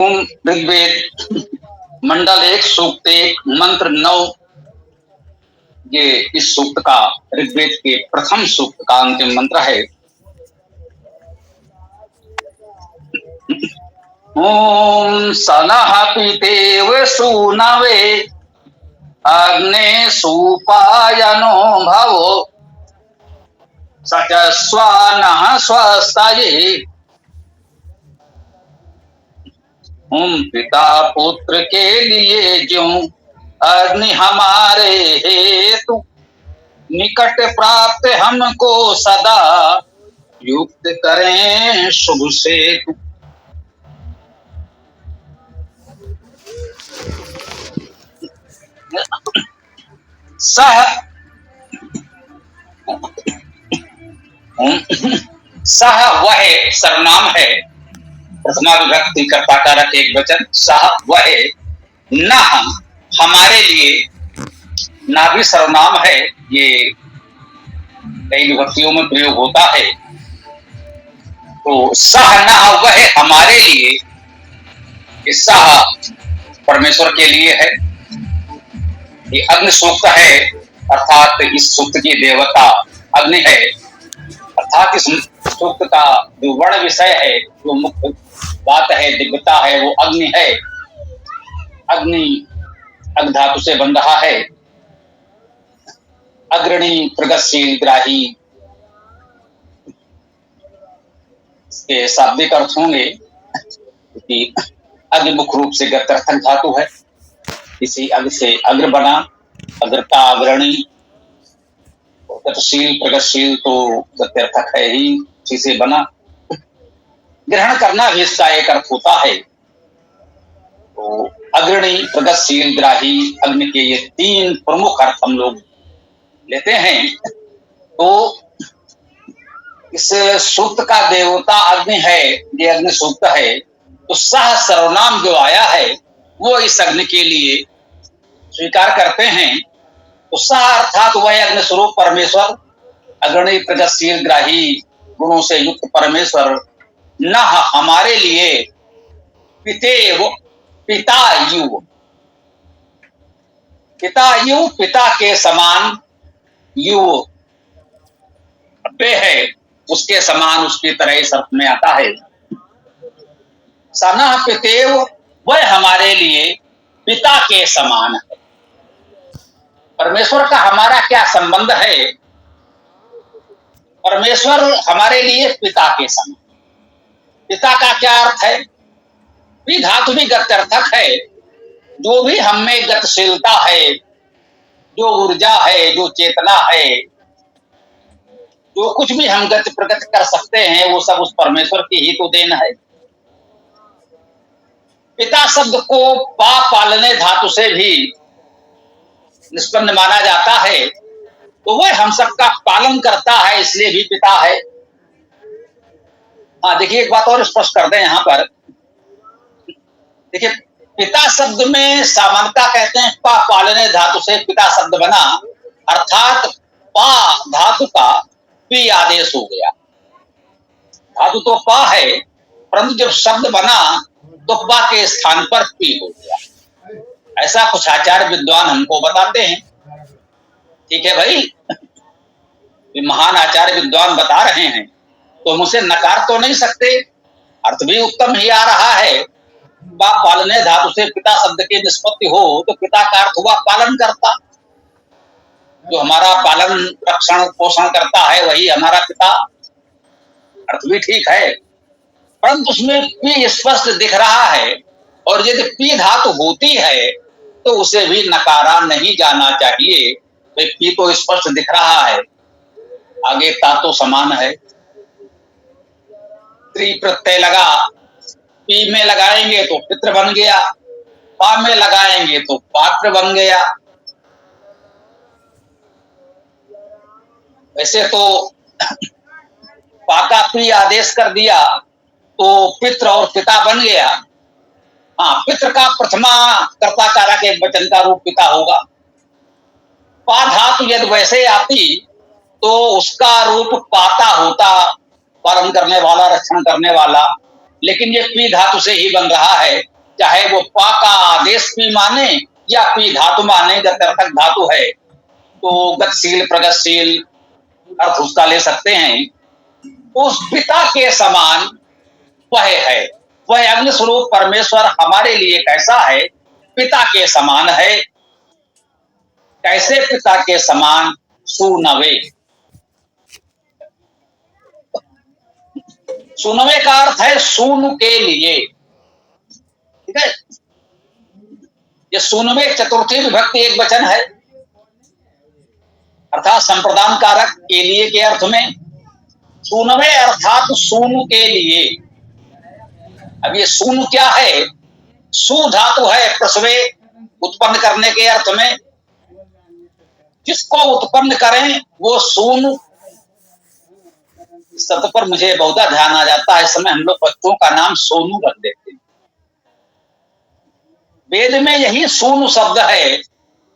ओम ऋग्वेद मंडल 1 सूक्त 1 मंत्र 9। ये इस सूक्त का ऋग्वेद के प्रथम सूक्त का अंतिम मंत्र है। ओम सनः पितेव सूनवे अग्ने सुपायनो भवो सच स्वानः स्वस्ताये। ओम पिता पुत्र के लिए ज्यों अग्नि हमारे हेतु निकट प्राप्त हमको सदा युक्त करें शुभ सेतु। सह सह वह सर्वनाम है, प्रथमा विभक्ति कर्ता कारक एक वचन। सह वह न हम हमारे लिए, ना भी सर्वनाम है, ये कई विभक्तियों में प्रयोग होता है। तो सह न वह हमारे लिए, ये सह परमेश्वर के लिए है। ये अग्नि सूक्त है, अर्थात इस सूक्त की देवता अग्नि है। अर्थात इस सूक्त का जो वर्ण विषय है, जो मुख्य बात है, दिव्यता है, वो अग्नि है। अग्नि अग्नि धातु से बन रहा है। अग्रणी, प्रगतिशील, ग्राही, इसके शाब्दिक अर्थ होंगे कि अग्नि मुख्य रूप से गत्यर्थक धातु है। इसी अग्नि से अग्र बना, अग्रता, अग्रणी, गतिशील, प्रगतिशील तो गत्यर्थक है ही, इसी से बना। ग्रहण करना भी इसका एक अर्थ होता है। तो अग्रणी, प्रगतिशील, ग्राही, अग्नि के ये तीन प्रमुख अर्थ हम लोग लेते हैं। तो इस सूक्त का देवता अग्नि है, ये अग्नि सूक्त है। तो सह सर्वनाम जो आया है वो इस अग्नि के लिए स्वीकार करते हैं। तो सह अर्थात वह अग्नि स्वरूप परमेश्वर, अग्रणी, प्रगतिशील, ग्राही गुणों से युक्त परमेश्वर न हमारे लिए पितेव, पितायु, पितायु पिता के समान, यु पे है उसके समान, उसकी तरह इस अर्थ में आता है। सनः पितेव वह हमारे लिए पिता के समान है। परमेश्वर का हमारा क्या संबंध है? परमेश्वर हमारे लिए पिता के समान। पिता का क्या अर्थ है? भी धातु भी गत्यर्थक है। जो भी हम में गतिशीलता है, जो ऊर्जा है, जो चेतना है, जो कुछ भी हम गति प्रगति कर सकते हैं, वो सब उस परमेश्वर की ही तो देन है। पिता शब्द को पा पालने धातु से भी निष्पन्न माना जाता है। तो वह हम सबका पालन करता है, इसलिए भी पिता है। हाँ, देखिए एक बात और स्पष्ट कर दें यहां पर। देखिए, पिता शब्द में सामान्यता कहते हैं पा पालने धातु से पिता शब्द बना, अर्थात पा धातु का पी आदेश हो गया। धातु तो पा है, परंतु जब शब्द बना तो पा के स्थान पर पी हो गया। ऐसा कुछ आचार्य विद्वान हमको बताते हैं। ठीक है भाई, महान आचार्य विद्वान बता रहे हैं तो हम उसे नकार तो नहीं सकते। अर्थ भी उत्तम ही आ रहा है। पा पालने धातु से पिता शब्द की निष्पत्ति हो तो पिता का अर्थ हुआ पालन करता। जो हमारा पालन, रक्षण, पोषण करता है वही हमारा पिता। अर्थ भी ठीक है, परंतु उसमें पी स्पष्ट दिख रहा है। और यदि पी धातु होती है तो उसे भी नकारा नहीं जाना चाहिए। तो पी तो स्पष्ट दिख रहा है, आगे ता तो समान है। त्रि प्रत्यय लगा, पी में लगाएंगे तो पितृ बन गया, पा में लगाएंगे तो पात्र बन गया। वैसे तो पा का पी आदेश कर दिया तो पितृ और पिता बन गया। हाँ, पितृ का प्रथमा कर्ता कारक एक वचन का रूप पिता होगा। पा धातु यदि वैसे आती तो उसका रूप पाता होता, पालन करने वाला, रक्षण करने वाला। लेकिन ये पी धातु से ही बन रहा है, चाहे वो पा का आदेश पी माने या पी धातु माने, गत्यर्थक धातु है तो गतिशील प्रगतिशील अर्थ उसका ले सकते हैं। उस पिता के समान वह है, वह अग्नि स्वरूप परमेश्वर हमारे लिए कैसा है? पिता के समान है। कैसे पिता के समान? सूनवे। सूनवे का अर्थ है सूनु के लिए, ठीक है। ये सूनवे चतुर्थी विभक्ति एक वचन है, अर्थात संप्रदान कारक के लिए के अर्थ में। सूनवे अर्थात सूनु के लिए। अब ये सूनु क्या है? सु धातु है प्रसवे, उत्पन्न करने के अर्थ में। जिसको उत्पन्न करें वो सूनु। इस शब्द पर मुझे बहुत ध्यान आ जाता है, इस समय हम लोग बच्चों का नाम सोनू रख देते हैं। वेद में यही सूनु शब्द है,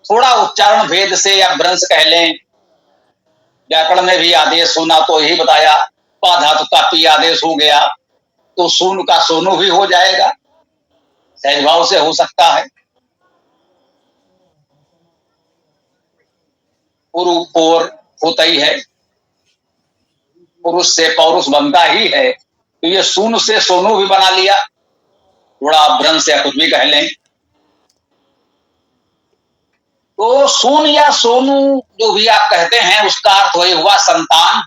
थोड़ा उच्चारण भेद से या भ्रंश कह लें। व्याकरण में भी आदेश सुना तो यही बताया, पा धातु का पी आदेश हो गया तो सूनु का सोनू भी हो जाएगा, सहज भाव से हो सकता है। पुरु पोर होता ही है, पुरुष से पौरुष बनता ही है, तो ये सूनु से सोनू भी बना लिया, थोड़ा भ्रंश या कुछ भी कह लें। तो सून या सोनू जो भी आप कहते हैं उसका अर्थ वही हुआ संतान,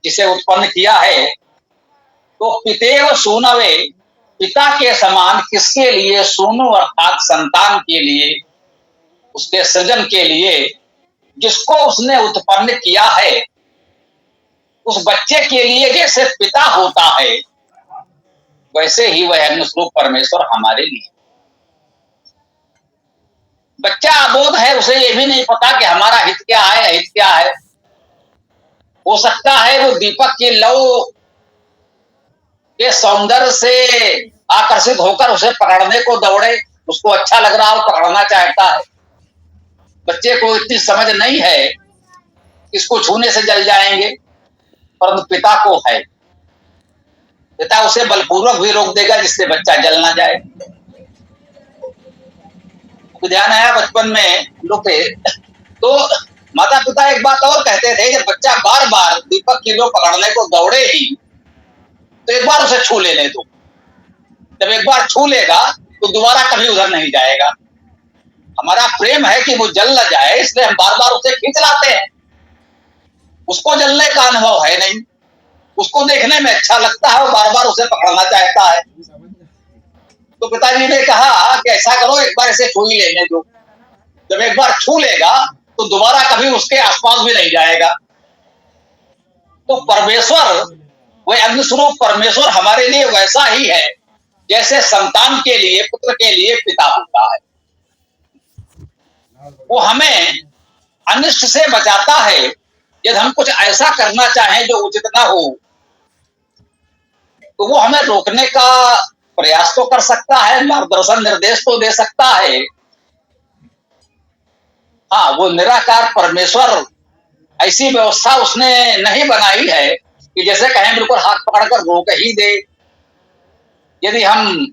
जिसे उत्पन्न किया है। तो पितेव सूनवे, पिता के समान किसके लिए? सोनू अर्थात संतान के लिए, उसके सृजन के लिए, जिसको उसने उत्पन्न किया है। उस बच्चे के लिए जैसे पिता होता है वैसे ही वह अग्निस्वरूप परमेश्वर हमारे लिए। बच्चा अबोध है, उसे ये भी नहीं पता कि हमारा हित क्या है, हित क्या है। हो सकता है वो दीपक की लौ के सौंदर्य से आकर्षित होकर उसे पकड़ने को दौड़े, उसको अच्छा लग रहा हो, पकड़ना चाहता है। बच्चे को इतनी समझ नहीं है, इसको छूने से जल जाएंगे, परंतु पिता को है। पिता उसे बलपूर्वक भी रोक देगा जिससे बच्चा जल ना जाए। ध्यान आया बचपन में लोग तो माता पिता एक बात और कहते थे, जब बच्चा बार बार दीपक की लो पकड़ने को दौड़े ही तो एक बार उसे छू लेने दो। जब एक बार छू लेगा तो दोबारा कभी उधर नहीं जाएगा। हमारा प्रेम है कि वो जल न जाए, इसलिए हम बार बार उसे खींच लाते हैं। उसको जलने का अनुभव है नहीं, उसको देखने में अच्छा लगता है, वो बार बार उसे पकड़ना चाहता है। तो पिताजी ने कहा कि ऐसा करो, एक बार इसे छू ही लेने दो। जब एक बार छू लेगा तो दोबारा कभी उसके आसपास भी नहीं जाएगा। तो परमेश्वर, वह अग्निस्वरूप परमेश्वर हमारे लिए वैसा ही है जैसे संतान के लिए, पुत्र के लिए पिता होता है। वो हमें अनिष्ट से बचाता है। यदि हम कुछ ऐसा करना चाहें जो उचित ना हो तो वो हमें रोकने का प्रयास तो कर सकता है, मार्गदर्शन निर्देश तो दे सकता है। हाँ, वो निराकार परमेश्वर ऐसी व्यवस्था उसने नहीं बनाई है कि जैसे कहें बिल्कुल हाथ पकड़कर रोक ही दे। यदि हम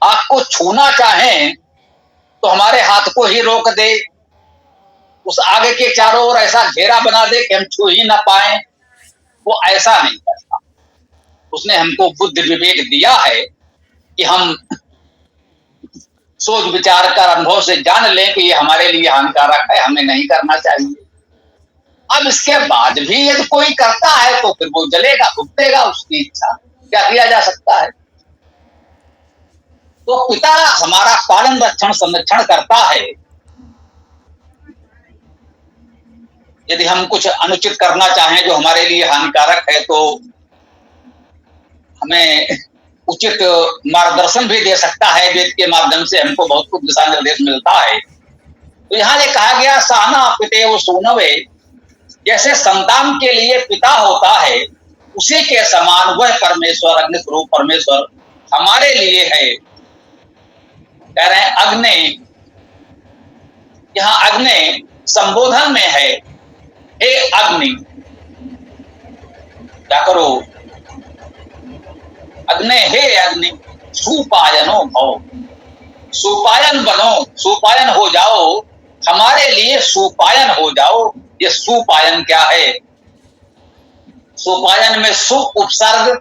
आग को छूना चाहें तो हमारे हाथ को ही रोक दे, उस आग के चारों ओर ऐसा घेरा बना दे कि हम छू ही ना पाए। वो ऐसा नहीं करता। उसने हमको बुद्धि विवेक दिया है कि हम सोच विचार कर अनुभव से जान लें कि ये हमारे लिए हानिकारक है, हमें नहीं करना चाहिए। अब इसके बाद भी यदि कोई करता है तो फिर वो जलेगा, भुगतेगा उसकी इच्छा, क्या किया जा सकता है। तो पिता हमारा पालन रक्षण संरक्षण करता है। यदि हम कुछ अनुचित करना चाहें जो हमारे लिए हानिकारक है तो हमें उचित मार्गदर्शन भी दे सकता है। वेद के माध्यम से हमको बहुत कुछ दिशा निर्देश मिलता है। तो यहाँ ये कहा गया साना पितेव सूनवे, जैसे संतान के लिए पिता होता है उसी के समान वह परमेश्वर, अग्निस्वरूप परमेश्वर हमारे लिए है। कह रहे हैं अग्नि, यहाँ अग्नि संबोधन में है, हे अग्नि। क्या करो? अग्नि, हे अग्नि सुपायनो भव, सुपायन बनो, सुपायन हो जाओ, हमारे लिए सुपायन हो जाओ। ये सुपायन क्या है? सुपायन में सु उपसर्ग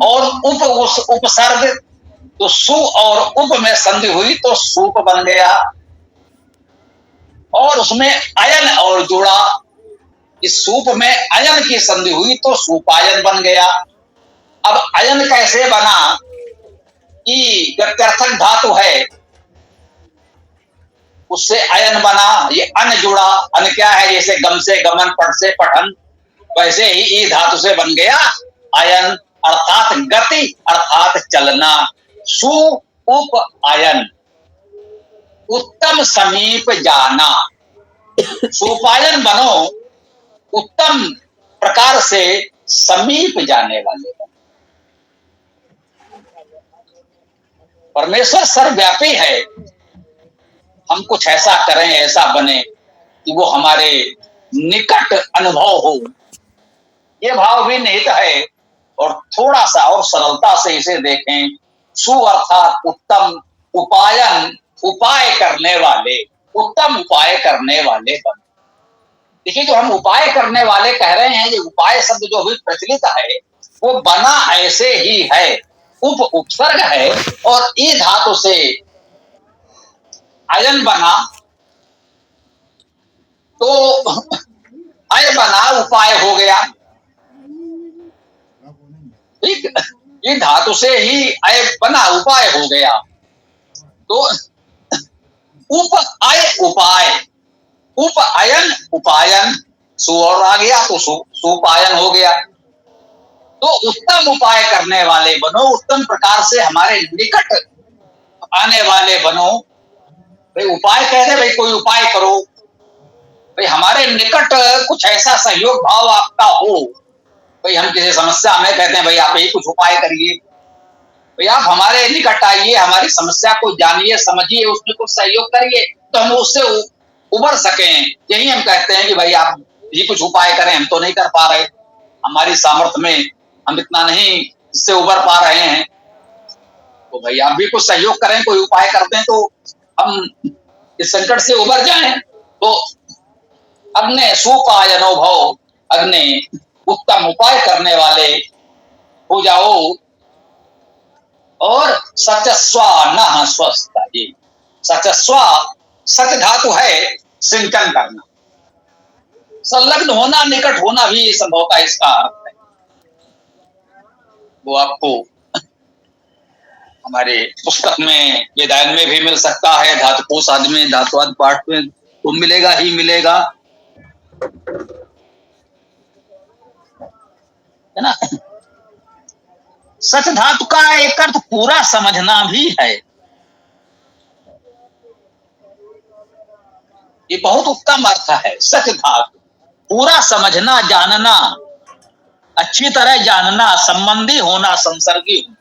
और उप उस उपसर्ग, तो सु और उप में संधि हुई तो सूप बन गया, और उसमें अयन और जुड़ा, इस सूप में अयन की संधि हुई तो सुपायन बन गया। अब अयन कैसे बना? कि गत्यर्थक धातु है, उससे अयन बना, ये अन जुड़ा। अन क्या है? जैसे गम से गमन, पट से पठन, वैसे ही ई धातु से बन गया अयन, अर्थात गति, अर्थात चलना। सु उप अयन, उत्तम समीप जाना। सुपायन बनो, उत्तम प्रकार से समीप जाने वाले बनो। परमेश्वर सर्वव्यापी है, हम कुछ ऐसा करें, ऐसा बने कि वो हमारे निकट अनुभव हो, ये भाव भी निहित है। और थोड़ा सा और सरलता से इसे देखें, सु अर्थात उत्तम, उपायन उपाय करने वाले, उत्तम उपाय करने वाले बन। देखिए, जो हम उपाय करने वाले कह रहे हैं, ये उपाय शब्द जो भी प्रचलित है वो बना ऐसे ही है, उप उपसर्ग है, और ई धातु से अयन बना, तो अय बना, उपाय हो गया। ठीक, ये धातु से ही अय बना, उपाय हो गया। तो उप अय उपाय, उप अयन उपायन, सु और आ गया तो सुपायन हो गया। तो उत्तम उपाय करने वाले बनो, उत्तम प्रकार से हमारे निकट आने वाले बनो। भाई उपाय कह दे, भाई कोई उपाय करो, भाई हमारे निकट कुछ ऐसा सहयोग भाव आपका हो। भाई हम किसी समस्या में कहते हैं भाई आप यही कुछ उपाय करिए, भाई आप हमारे निकट आइए, हमारी समस्या को जानिए, समझिए, उसमें कुछ सहयोग करिए, तो हम उससे उबर सकें। यही हम कहते हैं कि भाई आप ये कुछ उपाय करें, हम तो नहीं कर पा रहे, हमारी सामर्थ्य में हम इतना नहीं इससे उबर पा रहे हैं, तो भाई आप भी कुछ सहयोग करें, कोई उपाय कर दें तो हम इस संकट से उबर जाएं। तो अग्नि सुपायनो भव, अग्नि उत्तम उपाय करने वाले हो जाओ। और सचस्वा न स्वस्थ, ये सचस्वा सच धातु है सिंचन करना, संलग्न होना, निकट होना भी संभव का इसका अर्थ है। वो आपको हमारे पुस्तक में, वेदायन में भी मिल सकता है, धातुकोश आदि में, धातुवाद पाठ में तो मिलेगा ही मिलेगा, है ना। सच धातु का एक अर्थ पूरा समझना भी है। ये बहुत उत्तम अर्थ है, सच धातु पूरा समझना, जानना, अच्छी तरह जानना, संबंधी होना, संसर्गी होना।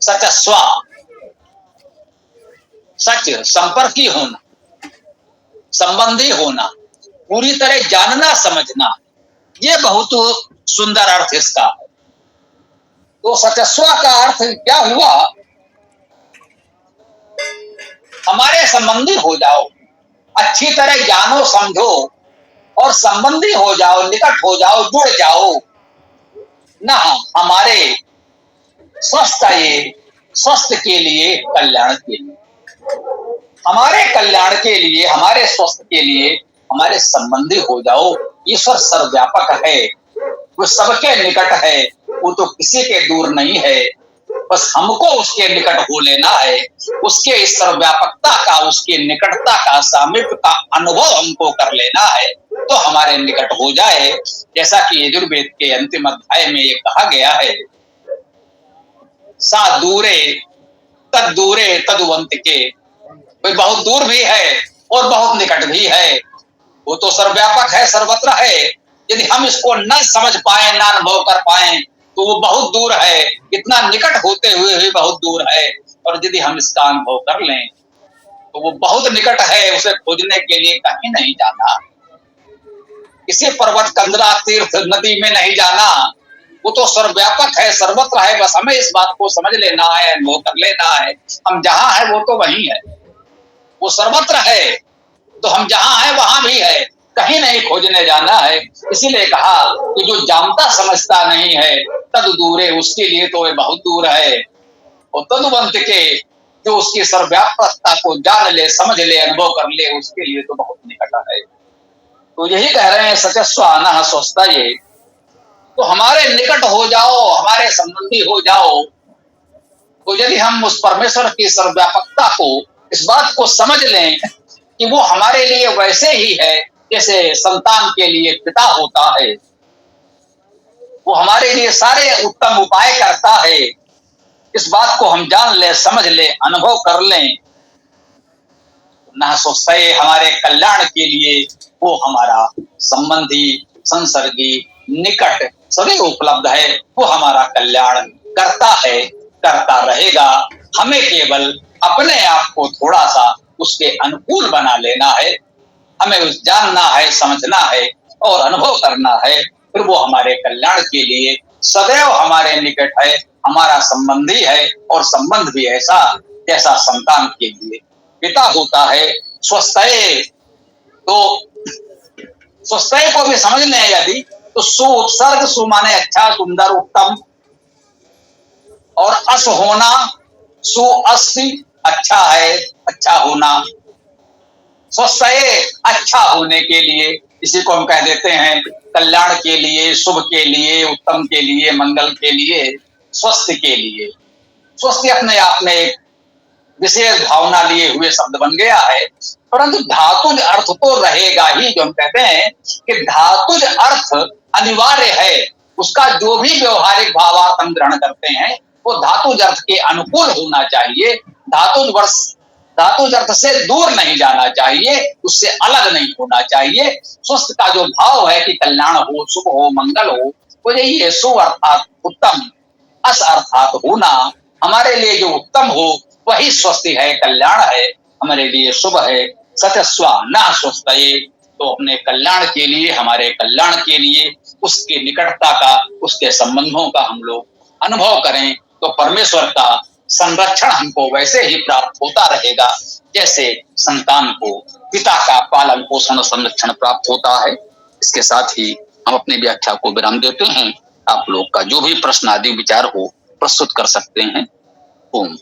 सचस्वा, सच संपर्की होना, संबंधी होना, पूरी तरह जानना, समझना, ये बहुत सुंदर अर्थ इसका है। तो सचस्वा का अर्थ क्या हुआ? हमारे संबंधी हो जाओ, अच्छी तरह जानो, समझो और संबंधी हो जाओ, निकट हो जाओ, जुड़ जाओ ना, हमारे स्वस्थ के लिए, कल्याण के लिए, हमारे कल्याण के लिए, हमारे स्वस्थ के लिए हमारे संबंधी हो जाओ। ईश्वर सर्वव्यापक है, वो सबके निकट है, वो तो किसी के दूर नहीं है, बस हमको उसके निकट हो लेना है, उसके इस सर्वव्यापकता का, उसकी निकटता का, सामीप्य का अनुभव हमको कर लेना है, तो हमारे निकट हो जाए। जैसा कि यजुर्वेद के अंतिम अध्याय में ये कहा गया है, सा दूरे तदुवंत के, बहुत दूर भी है और बहुत निकट भी है, वो तो सर्वव्यापक है, सर्वत्र है। यदि हम इसको न समझ पाए, न अनुभव कर पाए, तो वो बहुत दूर है, इतना निकट होते हुए भी बहुत दूर है। और यदि हम इसका अनुभव कर लें तो वो बहुत निकट है, उसे खोजने के लिए कहीं नहीं जाना, किसी पर्वत, कंदरा, तीर्थ, नदी में नहीं जाना, वो तो सर्वव्यापक है, सर्वत्र है। बस हमें इस बात को समझ लेना है, अनुभव कर लेना है। हम जहां है वो तो वहीं है, वो सर्वत्र है, तो हम जहां हैं वहां भी है, कहीं नहीं खोजने जाना है। इसीलिए कहा कि जो जानता समझता नहीं है तद दूरे, उसके लिए तो वे बहुत दूर है। और तदुवंत के जो उसकी सर्वव्यापकता को जान ले, समझ ले, अनुभव कर ले, उसके लिए तो बहुत निकट है। तो यही कह रहे हैं सचस्वान स्वस्थ ये, तो हमारे निकट हो जाओ, हमारे संबंधी हो जाओ। तो यदि हम उस परमेश्वर की सर्वव्यापकता को, इस बात को समझ लें कि वो हमारे लिए वैसे ही है जैसे संतान के लिए पिता होता है, वो हमारे लिए सारे उत्तम उपाय करता है, इस बात को हम जान ले, समझ ले, अनुभव कर लें, ना सोचते हमारे कल्याण के लिए वो हमारा संबंधी, संसर्गी, निकट सभी उपलब्ध है। वो हमारा कल्याण करता है, करता रहेगा। हमें केवल अपने आप को थोड़ा सा उसके अनुकूल बना लेना है, हमें उस जानना है, समझना है और अनुभव करना है। फिर वो हमारे कल्याण के लिए सदैव हमारे निकट है, हमारा संबंधी है, और संबंध भी ऐसा जैसा संतान के लिए पिता होता है। स्वस्थ तो स्वस्थ को भी समझ लें यदि, तो सु उपसर्ग, सु माने अच्छा, सुंदर, उत्तम, और अस होना, सु अस्ति, अच्छा है, अच्छा होना। स्वस्थ अच्छा होने के लिए, इसी को हम कह देते हैं कल्याण के लिए, शुभ के लिए, उत्तम के लिए, मंगल के लिए, स्वस्थ के लिए। स्वस्थ अपने आप में एक विशेष भावना लिए हुए शब्द बन गया है, परंतु धातुज अर्थ तो रहेगा ही। जो हम कहते हैं कि धातुज अर्थ अनिवार्य है, उसका जो भी व्यवहारिक भावार्थ हम ग्रहण करते हैं वो धातुज अर्थ के अनुकूल होना चाहिए। धातुज अर्थ से दूर नहीं जाना चाहिए, उससे अलग नहीं होना चाहिए। स्वस्थ का जो भाव है कि कल्याण हो, शुभ हो, मंगल हो, वो यही है। शुभ अर्थात उत्तम, अस अर्थात होना, हमारे लिए जो उत्तम हो वही स्वस्थ है, कल्याण है, हमारे लिए शुभ है। सचस्वा न स्वस्थ, तो अपने कल्याण के लिए, हमारे कल्याण के लिए उसकी निकटता का, उसके संबंधों का हम लोग अनुभव करें, तो परमेश्वर का संरक्षण हमको वैसे ही प्राप्त होता रहेगा जैसे संतान को पिता का पालन पोषण संरक्षण प्राप्त होता है। इसके साथ ही हम अपनी व्याख्या को विराम देते हैं। आप लोग का जो भी प्रश्न आदि विचार हो प्रस्तुत कर सकते हैं। ओम।